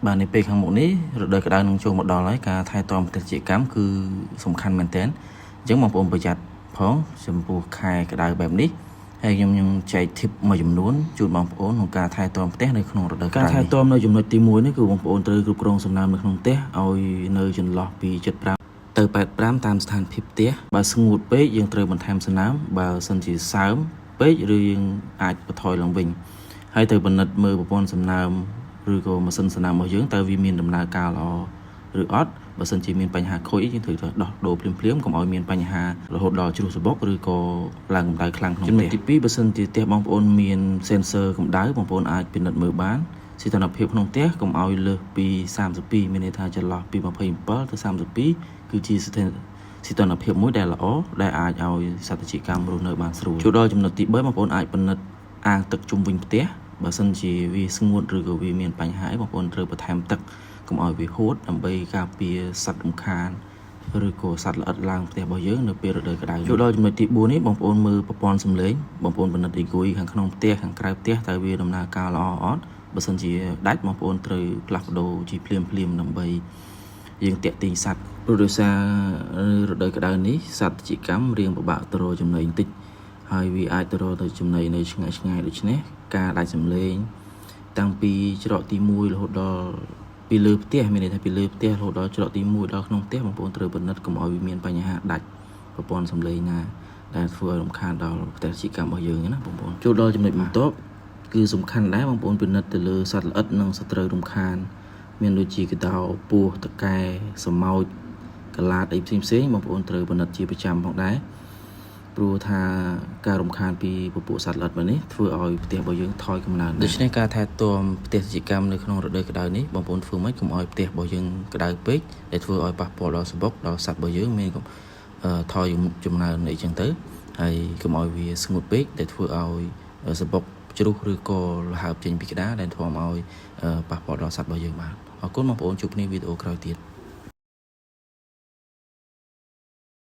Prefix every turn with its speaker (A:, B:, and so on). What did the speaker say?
A: បាទនេះពេលខាងមុខនេះរដូវក្តៅនឹងចូលមកដល់ហើយការថែទាំប្រតិកម្មគឺសំខាន់មែនទែនអញ្ចឹងបងប្អូនប្រយ័ត្នផងចំពោះខែក្តៅបែបនេះហើយខ្ញុំចែក tip មួយចំនួនជូនបងប្អូនក្នុងការថែទាំផ្ទះនៅក្នុងរដូវក្តៅការថែទាំនៅចំណុចទី1នេះគឺបងប្អូនត្រូវគ្រប់គ្រងសំណើមនៅក្នុងផ្ទះឲ្យនៅចន្លោះពី75ទៅ85តាមស្ថានភាពផ្ទះបើស្ងួតពេកយើងត្រូវបន្ថែមសំណើមបើសិនជាសើមពេកឬយើងអាចបន្ថយឡើងវិញហើយត្រូវពិនិត្យមើលប្រព័ន្ធសំណើមឬក៏ម៉ាស៊ីនសំណើមរបស់យើងតើវាមានដំណើរការល្អឬអត់បើសិនជាមានបញ្ហាខូចយើងត្រូវដោះដូរភ្លាមៗកុំឲ្យមានបញ្ហារហូតដល់ជ្រុះសបុកឬក៏ឡើងកម្ដៅខ្លាំងក្នុងផ្ទះចំណុចទី2បើសិនជាផ្ទះបងប្អូនមាន sensor កម្ដៅបងប្អូនអាចពិនិត្យមើលបានសីតុណ្ហភាពក្នុងផ្ទះកុំឲ្យលើសពី32មានន័យថាចន្លោះពី27ទៅ32គឺជាសីតុណ្ហភាពមួយដែលល្អដែលអាចឲ្យសត្វជីកម្មរស់នៅបានស្រួលចូលដល់ចំណុចទី3បងប្អូនអាចពិនិត្យអាងទឹកជុំវិញផ្ទះបើសិនជាវាស្ងួតឬក៏វាមានបញ្ហាអីបងប្អូនត្រូវបន្ថែមទឹកកុំឲ្យវាហួតដើម្បីការពារសត្វរំខានឬក៏សត្វល្អិតឡើងផ្ទះរបស់យើងនៅពេលរដូវក្តៅចូលដល់ចំណុចទី4នេះបងប្អូនមើលប្រព័ន្ធសំឡេងបងប្អូនពិនិត្យអ៊ីគួយខាងក្នុងផ្ទះខាងក្រៅផ្ទះតើវាដំណើរការល្អអត់បើសិនជាដាច់បងប្អូនត្រូវផ្លាស់ប្ដូរជាភ្លាមដើម្បីយើងតាក់ទាញសត្វព្រោះដោយសាររដូវក្តៅនេះសត្វជីកម្មរៀងពិបាកទៅរកចំណីបន្តិចហើយវាអាចទៅរកទៅចំណីនៅឆ្ងាយដូច្នេះការដាច់សំឡេងតាំងពីច្រកទី1រហូតដល់ពីលើផ្ទះមានន័យថាពីលើផ្ទះរហូតដល់ច្រកទី1ដល់ក្នុងផ្ទះបងប្អូនត្រូវពិនិត្យកុំឲ្យវាមានបញ្ហាដាច់ប្រព័ន្ធសំឡេងណាដែលធ្វើឲ្យរំខានដល់ផ្ទះជីកម្មរបស់យើងណាបងប្អូនចូលដល់ចំណុចបន្ទាប់គឺសំខាន់ដែរបងប្អូនពិនិត្យទៅលើសត្វល្អិតនិងសត្រូវរំខានមានដូចជាកដោពស់តកែសម្ោចកលាតអីផ្សេងបងប្អូនត្រូវពិនិត្យជាប្រចាំផងដែរព្រោះថាការរំខានពីពពួកសត្វល្អិតនេះធ្វើឲ្យផ្ទះរបស់យើងថយកំណើនដូច្នេះការថែទាំផ្ទះជីកម្មនៅក្នុងរដូវក្តៅនេះបងប្អូនធ្វើម៉េចកុំឲ្យផ្ទះរបស់យើងក្តៅពេកដែលធ្វើឲ្យប៉ះពាល់ដល់សបុកដល់សត្វរបស់យើងមានថយចំណានអីចឹងទៅហើយកុំឲ្យវាស្ងួតពេកដែលធ្វើឲ្យសបុកជ្រុះឬក៏លហើបចេញពីក្តារដែលធ្វើឲ្យប៉ះពាល់ដល់សត្វរបស់យើងបានអរគុណបងប្អូនជួបគ្នាវីដេអូក្រោយទៀត